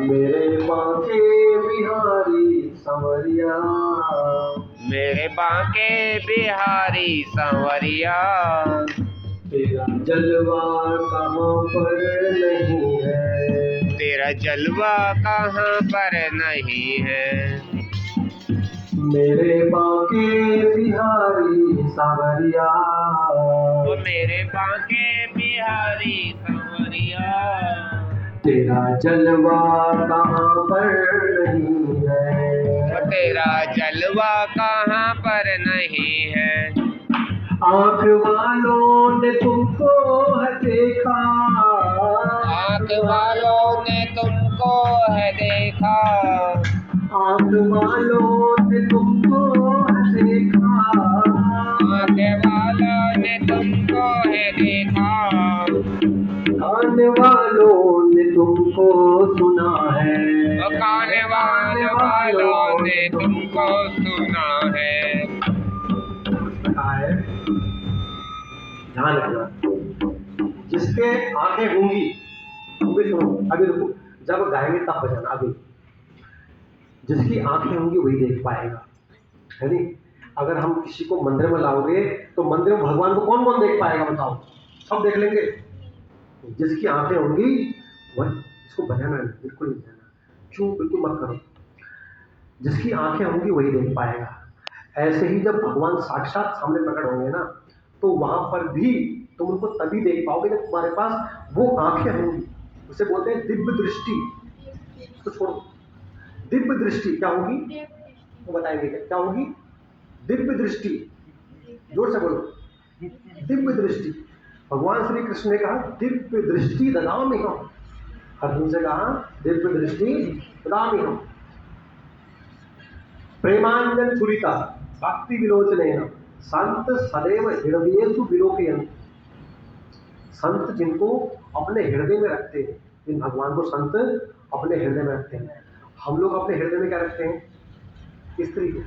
मेरे बांके बिहारी संवरिया, मेरे बांके बिहारी संवरिया, तेरा जलवा कहाँ पर नहीं है, तेरा जलवा कहाँ पर नहीं है। मेरे बांके बिहारी सांवरिया, वो मेरे बांके बिहारी संवरिया, तेरा जलवा कहाँ पर नहीं है, तेरा जलवा कहाँ पर नहीं है। आँख वालों ने तुमको है देखा, आँख वालों ने तुमको है देखा, आँख वालों ने तुमको है देखा, आँख वालों ने तुमको है देखा, कान वालों ने तुमको सुना है, कान वालों ने तुमको सुना है। ध्यान रखना, जिसके आंखें होंगी, अभी सुनो, अभी रुको, जब गाएंगे तब बजाना। अभी जिसकी आंखें होंगी वही देख पाएगा, है नहीं? अगर हम किसी को मंदिर में लाओगे तो मंदिर में भगवान को कौन कौन देख पाएगा बताओ? सब देख लेंगे। जिसकी आंखें होंगी वह, इसको बजाना नहीं, बिल्कुल नहीं बजाना, क्यों? बिल्कुल मत करो। जिसकी आंखें होंगी वही देख पाएगा। ऐसे ही जब भगवान साक्षात सामने प्रकट होंगे ना, तो वहां पर भी तुम उनको तभी देख पाओगे जब तुम्हारे पास वो आंखें होंगी। उसे बोलते हैं दिव्य दृष्टि। उसको छोड़ो, दिव्य दृष्टि क्या होगी वो बताएंगे। क्या होगी? दिव्य दृष्टि। जोर से बोलो, दिव्य दृष्टि। भगवान श्री कृष्ण ने कहा दिव्य दृष्टि ददामि हम। अर्जुन से कहा दिव्य दृष्टि ददामि हम। प्रेमांजन सुरिता भक्ति विलोचनेन संत सदैव हृदयेषु विलोकयन्ति। संत जिनको अपने हृदय में रखते हैं, जिन भगवान को संत अपने हृदय में रखते हैं। हम लोग अपने हृदय में क्या रखते हैं? स्त्री को,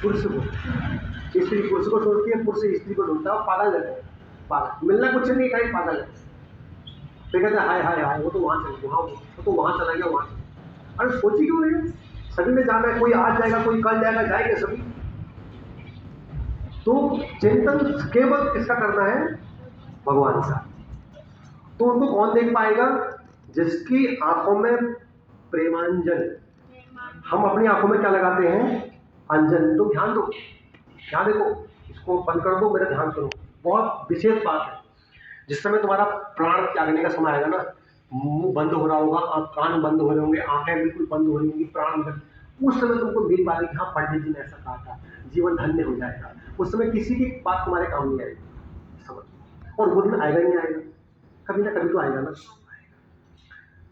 पुरुष को। स्त्री पुरुष को छोड़ती है, पुरुष स्त्री को ढूंढता है, पागल है। पागल, मिलना कुछ नहीं, कहीं पागल है। फिर कहते हैं हाय हाय हाय, वो तो वहां चल गया, वो तो वहां चला गया, वहां चला गया। अरे सोची क्यों नहीं? सभी में जाना है, कोई आज जाएगा, कोई कल जाएगा, जाएंगे सभी। तो चिंतन केवल किसका करना है? भगवान का। तो उनको कौन देख पाएगा? जिसकी आंखों में प्रेमांजन। हम अपनी आंखों में क्या लगाते हैं? अंजन। तो ध्यान दो, ध्यान देखो, इसको बंद कर दो, मेरा ध्यान सुनो। बहुत विशेष बात है। जिस समय तुम्हारा प्राण त्यागने का समय आएगा ना, मुंह बंद हो रहा होगा, कान बंद हो रहे होंगे, आंखें बिल्कुल बंद हो रही होंगी, प्राण बंद, उस समय तुमको मेरी बात है, हाँ पंडित जी ने ऐसा कहा था, जीवन धन्य हो जाएगा। उस समय किसी की बात तुम्हारे काम नहीं आएगी, समझ। और वो दिन आएगा नहीं आएगा, कभी ना कभी तो आएगा ना।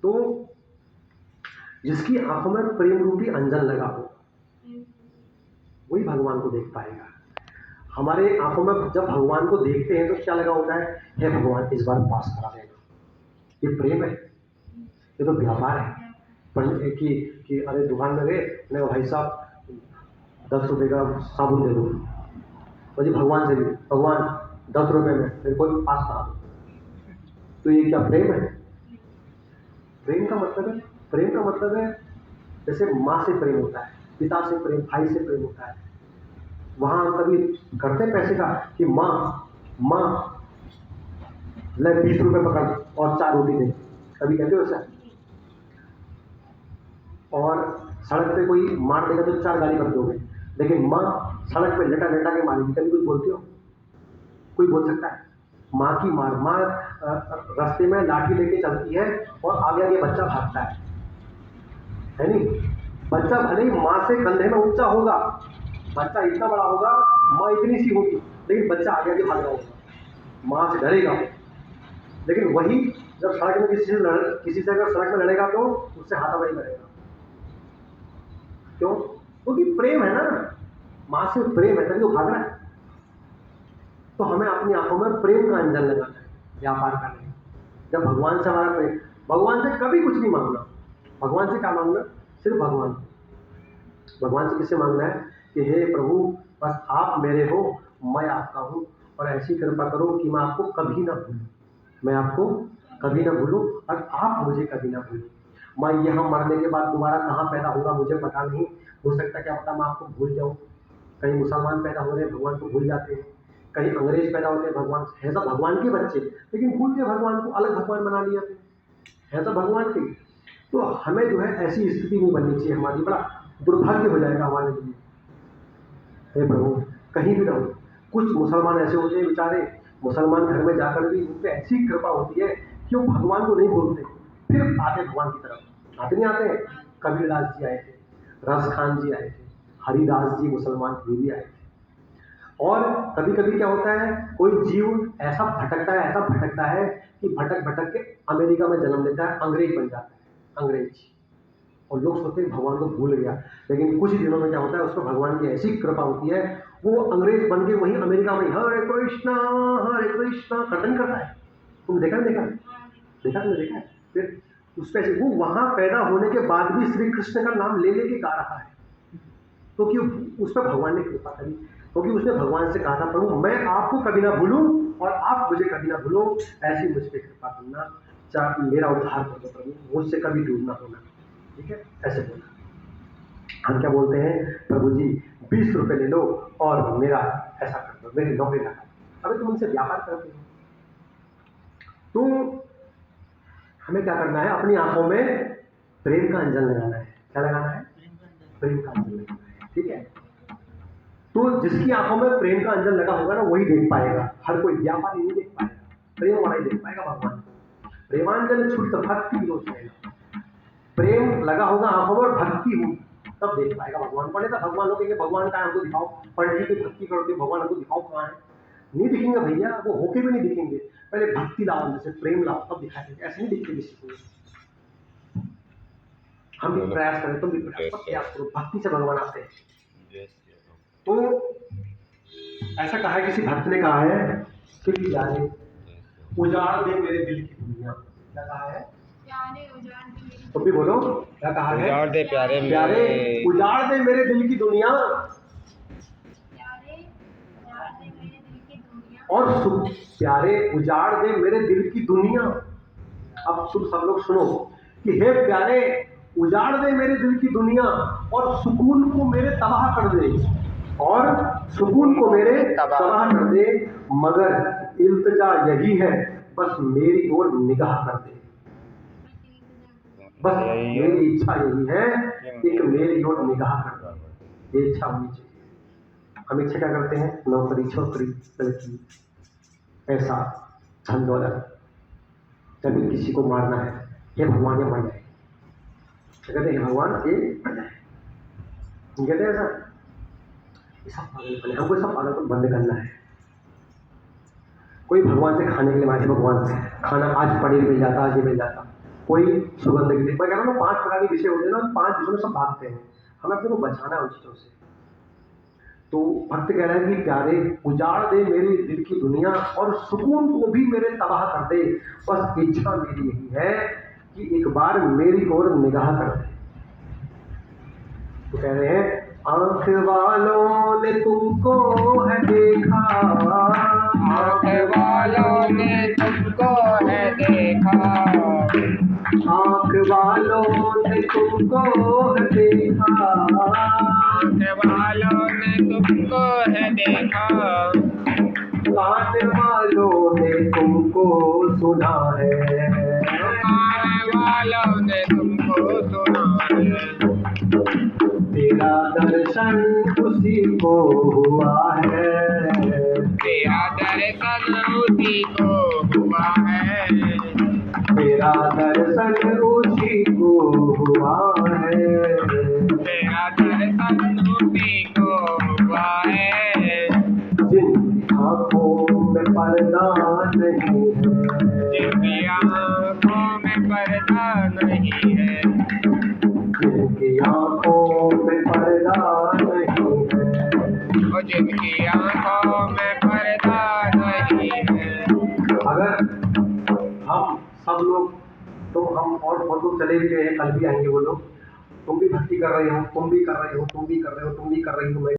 तो जिसकी आंखों में प्रेम रूपी अंजन लगा हो वही भगवान को देख पाएगा। हमारे आंखों में जब भगवान को देखते हैं तो क्या लगा होता है? हे भगवान इस बार पास करा देना। ये प्रेम है, ये तो व्यापार है। पर कि अरे दुकान में गए, नहीं भाई साहब 10 रुपए का साबुन दे दो, तो जी भगवान से भी, भगवान 10 रुपए में मेरे को पास करा दो। तो ये क्या प्रेम है? प्रेम का मतलब है जैसे माँ से प्रेम होता है, पिता से प्रेम, भाई से प्रेम होता है। वहां हम कभी करते हैं पैसे का कि माँ ले 20 रुपए पकड़ और 4 रोटी दे, कभी कहते हो ऐसा? और सड़क पे कोई मार देगा तो 4 गाली कर दोगे, लेकिन माँ सड़क पे लेटा लेटा के मारेगी, कभी कोई बोलते हो? कोई बोल सकता है? माँ की मार, माँ रास्ते में लाठी लेके चलती है और आगे आगे बच्चा भागता है नहीं? बच्चा भले ही माँ से कंधे में ऊंचा होगा, बच्चा इतना बड़ा होगा, माँ इतनी सी होगी, लेकिन बच्चा आगे आगे भाग रहा होगा, माँ से डरेगा। लेकिन वही जब सड़क में किसी से अगर सड़क में लड़ेगा तो उससे हाथापाई करेगा। क्यों? क्योंकि प्रेम है ना, माँ से प्रेम है, तभी तो भाग रहा है। तो हमें अपनी आंखों में प्रेम का अंजन लगाना है व्यापार करने में। जब भगवान से हमारा प्रेम, भगवान से कभी कुछ नहीं मांगना। भगवान से क्या मांगना? सिर्फ भगवान से किससे मांगना है कि हे प्रभु बस आप मेरे हो, मैं आपका हूँ, और ऐसी कृपा करो कि मैं आपको कभी ना भूलूं और आप मुझे कभी ना भूलो। मैं यहाँ मरने के बाद दोबारा कहाँ पैदा होगा मुझे पता नहीं, हो सकता है क्या पता मैं आपको भूल जाऊँ। कहीं मुसलमान पैदा हो रहे हैं, भगवान को भूल जाते हैं, कहीं अंग्रेज पैदा होते हैं, भगवान है सब भगवान के बच्चे, लेकिन भूल गए भगवान को, अलग भगवान बना लिया, है सब भगवान के। तो हमें जो है ऐसी स्थिति नहीं बननी चाहिए हमारी, बड़ा दुर्भाग्य हो जाएगा हमारे लिए। हे प्रभु, कहीं भी रहो, कुछ मुसलमान ऐसे होते हैं बेचारे, मुसलमान घर में जाकर भी उन पर ऐसी कृपा होती है कि वो भगवान को नहीं भूलते, फिर आते भगवान की तरफ। आते नहीं आते हैं, कबीरदास जी आए थे, रस खान जी आए थे, हरिदास जी मुसलमान ये भी आए थे। और कभी कभी क्या होता है, कोई जीव ऐसा भटकता है कि भटक भटक के अमेरिका में जन्म लेता है, अंग्रेज बन जाता है, अंग्रेज। और लोग सोचते हैं भगवान को भूल गया, लेकिन कुछ दिनों में क्या होता है, उसको भगवान की ऐसी कृपा होती है, वो अंग्रेज बन के वहीं अमेरिका में हरे कृष्णा कीर्तन करता है। तुम देखा है। फिर उस पे वो वहां पैदा होने के बाद भी श्री कृष्ण का नाम ले लेके गा रहा है, क्योंकि उस पर भगवान ने कृपा करी, क्योंकि उसने भगवान से कहा था, प्रभु मैं आपको कभी ना भूलूं और आप मुझे कभी ना भूलो, ऐसी मुझ पर कृपा करना, चाहे मेरा उद्धार कर दो प्रभु, मुझसे कभी दूर ना होना। ठीक है, ऐसे बोला। हम क्या बोलते हैं, प्रभु जी 20 रुपए ले लो और मेरा ऐसा कर दो, मेरी नौकरी लगा दो। अबे तुम उनसे व्यापार करते हो, तो हमें क्या करना है, अपनी आंखों में प्रेम का अंजन लगाना है। क्या लगाना है? प्रेम का अंजन लगाना है। ठीक है, तो जिसकी आंखों में प्रेम का अंजन लगा होगा ना, वही देख पाएगा। हर कोई व्यापारी नहीं देख पाएगा, प्रेम वाला ही देख पाएगा भगवान। प्रेमांजन छूट भक्ति लोचनेन, प्रेम लगा होगा आंखों में और भक्ति हो, तब देख पाएगा भगवान को। नहीं तो भगवान लोग कहेंगे भगवान का हमको दिखाओ, पंडित की भक्ति करते भगवान हमको दिखाओ कहाँ है, नहीं दिखेंगे भैया, वो होके भी नहीं दिखेंगे। पहले भक्ति लाओ, जैसे प्रेम लाओ, तब दिखाएंगे, ऐसे नहीं दिखते किसी को। हम भी प्रयास करें, तुम भी प्रयास करो, भक्ति से भगवान आते हैं। तो ऐसा कहा है, किसी भक्त ने कहा है कि प्यारे उजाड़ दे मेरे दिल की दुनिया। क्या कहा है? तुम भी बोलो, क्या कहा है? उजाड़ दे प्यारे उजाड़ दे मेरे दिल की दुनिया और सुख, प्यारे उजाड़ दे मेरे दिल की दुनिया। अब तुम सब लोग सुनो कि हे प्यारे उजाड़ दे मेरे दिल की दुनिया और सुकून को मेरे तबाह कर दे, और सुकून को मेरे तबाह कर दे, मगर इल्तिजा यही है बस मेरी ओर निगाह कर दे। बस मेरी इच्छा यही है कि मेरी ओर निगाह कर दे, ये इच्छा होनी चाहिए। हम इच्छा क्या करते हैं, नौकरी छोकरी लड़की ऐसा धन दौलत, जब किसी को मारना है, ये भगवान ये मर जाए, कहते हैं भगवान ये मर जाए, कहते हैं ऐसा, ये सब पागलपन है, हमको सब पागलपन बंद करना है। कोई भगवान से खाने के लिए मांगे, भगवान से खाना आज पनीर मिल जाता, आज ये मिल जाता, कोई सुगंध के लिए, मैं कह रहा हूँ 5 प्रकार के विषय होते हैं ना, 5 विषयों में सब भागते हैं, हमें अपने को बचाना है उन चीज़ों से। तो भक्त कह रहा है कि प्यारे उजाड़ दे मेरी दिल की दुनिया और सुकून को भी मेरे तबाह कर दे, बस इच्छा मेरी यही है कि एक बार मेरी ओर निगाह कर दे। तो कह रहे हैं, आंख वालों ने तुमको है देखा, आंख वालों ने तुमको है देखा, आंख वालों ने तुमको है देखा, आंख वालों ने तुमको है देखा, कान वालों ने तुमको सुना है, कान वालों ने तुमको सुना है, तेरा दर्शन उसी को हुआ है, तेरा दर्शन उसी को हुआ है, तेरा दर्शन उसी को हुआ है, तेरा दर्शन उसी को हुआ है, जिनकी आँखों में पर्दा नहीं है, जिनकी आँखों में पर्दा नहीं है, जिनकी आँखों में पर्दा नहीं है, और जिनकी आँखों में पर्दा नहीं है। अगर हम सब लोग, तो हम और बहुत लोग चले भी गए हैं, कल भी आएंगे वो लोग, तुम भी भक्ति कर रहे हो, तुम भी कर रहे हो, तुम भी कर रहे हो, तुम भी कर रही हो, मैं